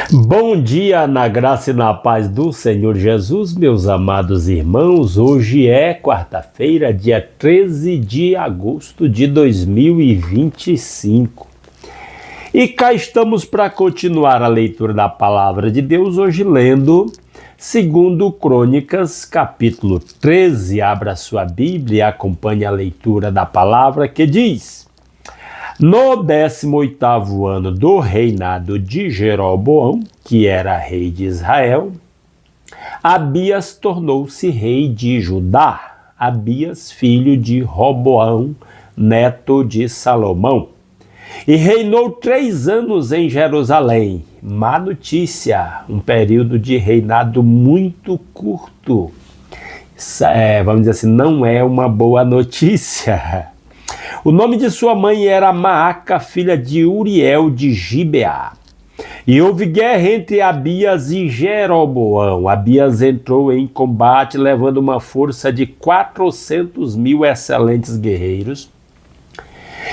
Bom dia, na graça e na paz do Senhor Jesus, meus amados irmãos. Hoje é quarta-feira, dia 13 de agosto de 2025. E cá estamos para continuar a leitura da Palavra de Deus, hoje lendo 2 Crônicas, capítulo 13. Abra sua Bíblia e acompanhe a leitura da Palavra que diz: No 18º ano do reinado de Jeroboão, que era rei de Israel, Abias tornou-se rei de Judá. Abias, filho de Roboão, neto de Salomão. E reinou 3 anos em Jerusalém. Má notícia, um período de reinado muito curto. Vamos dizer assim, não é uma boa notícia. O nome de sua mãe era Maaca, filha de Uriel de Gibeá. E houve guerra entre Abias e Jeroboão. Abias entrou em combate levando uma força de 400.000 excelentes guerreiros.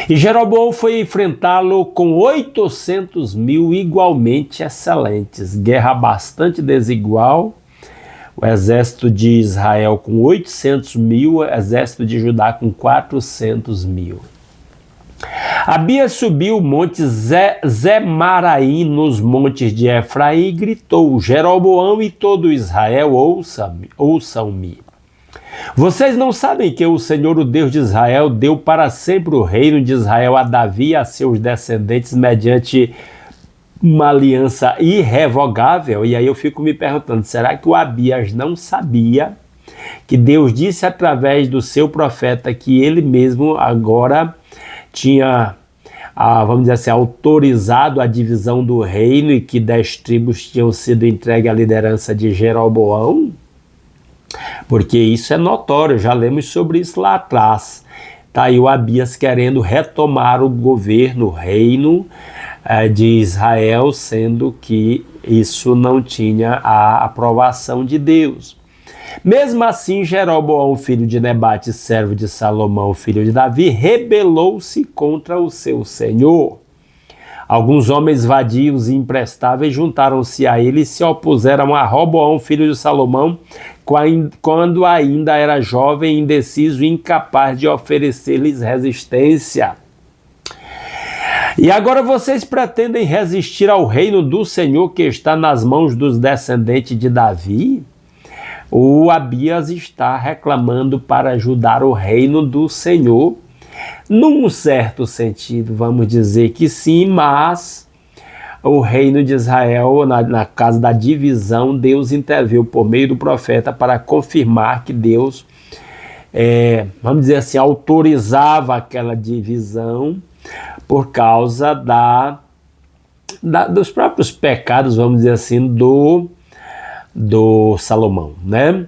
E Jeroboão foi enfrentá-lo com 800.000 igualmente excelentes. Guerra bastante desigual. O exército de Israel com 800.000, o exército de Judá com 400.000. Abias subiu o monte Zemaraim nos montes de Efraim e gritou: Jeroboão e todo Israel, ouçam-me. Vocês não sabem que o Senhor, o Deus de Israel, deu para sempre o reino de Israel a Davi e a seus descendentes mediante uma aliança irrevogável? E aí eu fico me perguntando, será que o Abias não sabia que Deus disse através do seu profeta que ele mesmo agora tinha, vamos dizer assim, autorizado a divisão do reino e que 10 tribos tinham sido entregues à liderança de Jeroboão? Porque isso é notório, já lemos sobre isso lá atrás. Tá aí o Abias querendo retomar o governo, o reino de Israel, sendo que isso não tinha a aprovação de Deus. Mesmo assim, Jeroboão, filho de Nebate, servo de Salomão, filho de Davi, rebelou-se contra o seu senhor. Alguns homens vadios e imprestáveis juntaram-se a ele e se opuseram a Roboão, filho de Salomão, quando ainda era jovem, indeciso e incapaz de oferecer-lhes resistência. E agora vocês pretendem resistir ao reino do Senhor que está nas mãos dos descendentes de Davi? O Abias está reclamando para ajudar o reino do Senhor. Num certo sentido, vamos dizer que sim, mas o reino de Israel, na casa da divisão, Deus interveio por meio do profeta para confirmar que Deus, vamos dizer assim, autorizava aquela divisão por causa dos próprios pecados, vamos dizer assim, do Salomão, né?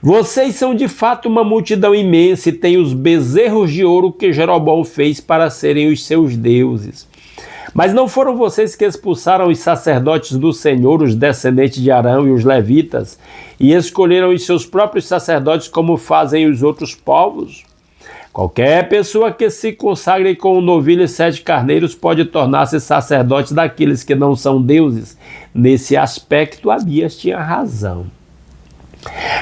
Vocês são de fato uma multidão imensa e têm os bezerros de ouro que Jeroboão fez para serem os seus deuses. Mas não foram vocês que expulsaram os sacerdotes do Senhor, os descendentes de Arão e os levitas, e escolheram os seus próprios sacerdotes como fazem os outros povos? Qualquer pessoa que se consagre com um novilho e 7 carneiros pode tornar-se sacerdote daqueles que não são deuses. Nesse aspecto, Abias tinha razão.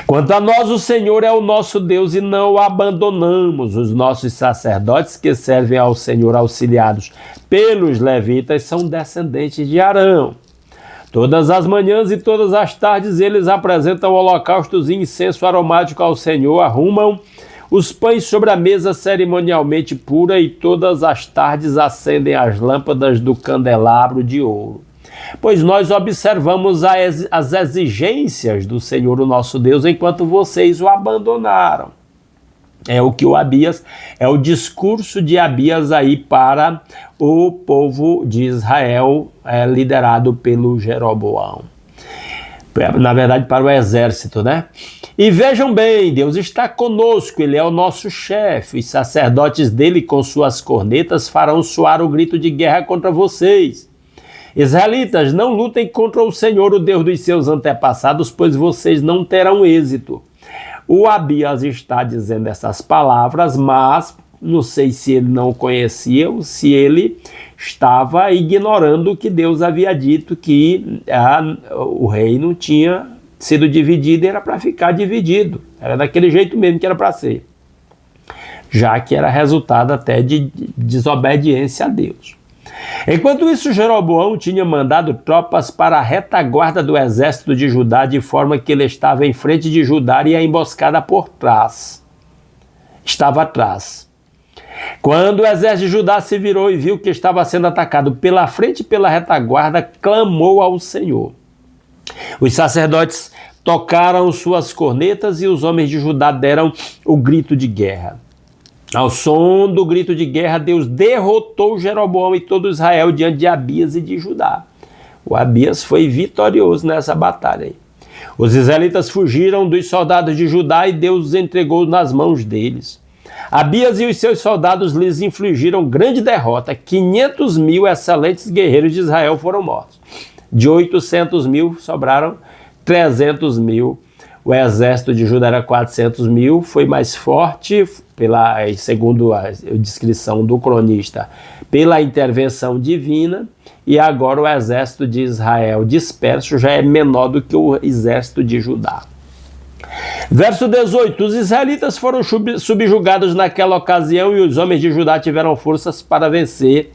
Quanto a nós, o Senhor é o nosso Deus e não o abandonamos. Os nossos sacerdotes que servem ao Senhor auxiliados pelos levitas são descendentes de Arão. Todas as manhãs e todas as tardes eles apresentam holocaustos e incenso aromático ao Senhor, arrumam os pães sobre a mesa cerimonialmente pura e todas as tardes acendem as lâmpadas do candelabro de ouro. Pois nós observamos as exigências do Senhor, o nosso Deus, enquanto vocês o abandonaram. É o que é o discurso de Abias aí para o povo de Israel, liderado pelo Jeroboão. Na verdade, para o exército, né? E vejam bem, Deus está conosco, Ele é o nosso chefe. Os sacerdotes dele, com suas cornetas, farão soar o grito de guerra contra vocês. Israelitas, não lutem contra o Senhor, o Deus dos seus antepassados, pois vocês não terão êxito. O Abias está dizendo essas palavras, mas não sei se ele não conhecia ou se ele estava ignorando que Deus havia dito que o reino tinha sido dividido e era para ficar dividido. Era daquele jeito mesmo que era para ser, já que era resultado até de desobediência a Deus. Enquanto isso, Jeroboão tinha mandado tropas para a retaguarda do exército de Judá, de forma que ele estava em frente de Judá e a emboscada por trás. Estava atrás. Quando o exército de Judá se virou e viu que estava sendo atacado pela frente e pela retaguarda, clamou ao Senhor. Os sacerdotes tocaram suas cornetas e os homens de Judá deram o grito de guerra. Ao som do grito de guerra, Deus derrotou Jeroboão e todo Israel diante de Abias e de Judá. O Abias foi vitorioso nessa batalha aí. Os israelitas fugiram dos soldados de Judá e Deus os entregou nas mãos deles. Abias e os seus soldados lhes infligiram grande derrota. 500 mil excelentes guerreiros de Israel foram mortos. De 800 mil sobraram 300 mil. O exército de Judá era 400 mil, foi mais forte, segundo a descrição do cronista, pela intervenção divina, e agora o exército de Israel disperso já é menor do que o exército de Judá. Verso 18, os israelitas foram subjugados naquela ocasião e os homens de Judá tiveram forças para vencer,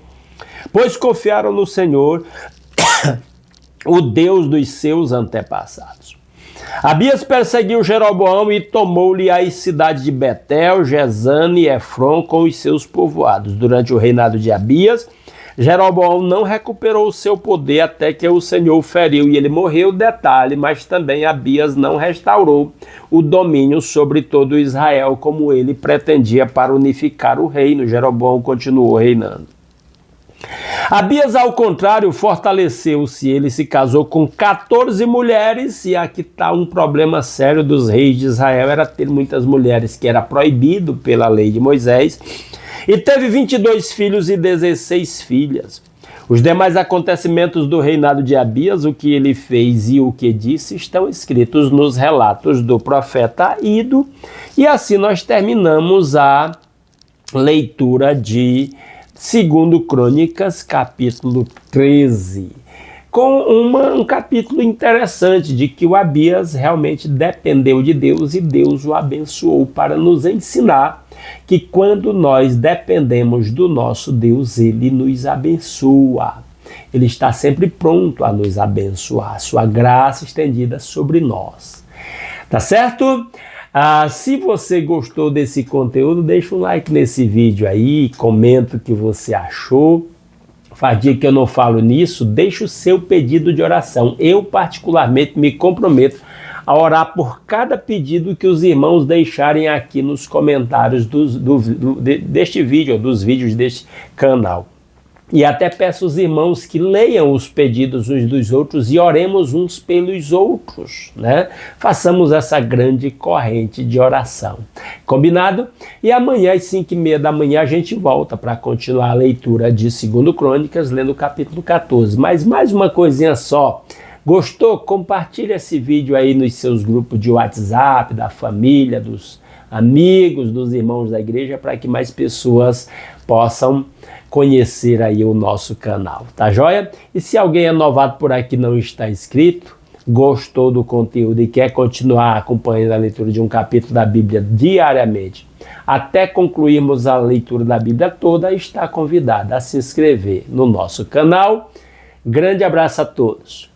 pois confiaram no Senhor, o Deus dos seus antepassados. Abias perseguiu Jeroboão e tomou-lhe as cidades de Betel, Jezane e Efron com os seus povoados. Durante o reinado de Abias, Jeroboão não recuperou o seu poder até que o Senhor o feriu e ele morreu, detalhe, mas também Abias não restaurou o domínio sobre todo Israel como ele pretendia para unificar o reino. Jeroboão continuou reinando. Abias, ao contrário, fortaleceu-se. Ele se casou com 14 mulheres, e aqui está um problema sério dos reis de Israel, era ter muitas mulheres, que era proibido pela lei de Moisés, e teve 22 filhos e 16 filhas. Os demais acontecimentos do reinado de Abias, o que ele fez e o que disse, estão escritos nos relatos do profeta Ido, e assim nós terminamos a leitura de 2 Crônicas, capítulo 13, com um capítulo interessante de que o Abias realmente dependeu de Deus e Deus o abençoou para nos ensinar que quando nós dependemos do nosso Deus, Ele nos abençoa. Ele está sempre pronto a nos abençoar, sua graça estendida sobre nós. Tá certo? Se você gostou desse conteúdo, deixa um like nesse vídeo aí, comenta o que você achou. Faz dia que eu não falo nisso, deixa o seu pedido de oração. Eu particularmente me comprometo a orar por cada pedido que os irmãos deixarem aqui nos comentários deste vídeo, ou dos vídeos deste canal. E até peço aos irmãos que leiam os pedidos uns dos outros e oremos uns pelos outros, né? Façamos essa grande corrente de oração. Combinado? E amanhã às 5h30 da manhã a gente volta para continuar a leitura de 2 Crônicas, lendo o capítulo 14. Mas mais uma coisinha só. Gostou? Compartilhe esse vídeo aí nos seus grupos de WhatsApp, da família, dos amigos, dos irmãos da igreja, para que mais pessoas possam conhecer aí o nosso canal, tá joia? E se alguém é novato por aqui e não está inscrito, gostou do conteúdo e quer continuar acompanhando a leitura de um capítulo da Bíblia diariamente, até concluirmos a leitura da Bíblia toda, está convidado a se inscrever no nosso canal. Grande abraço a todos!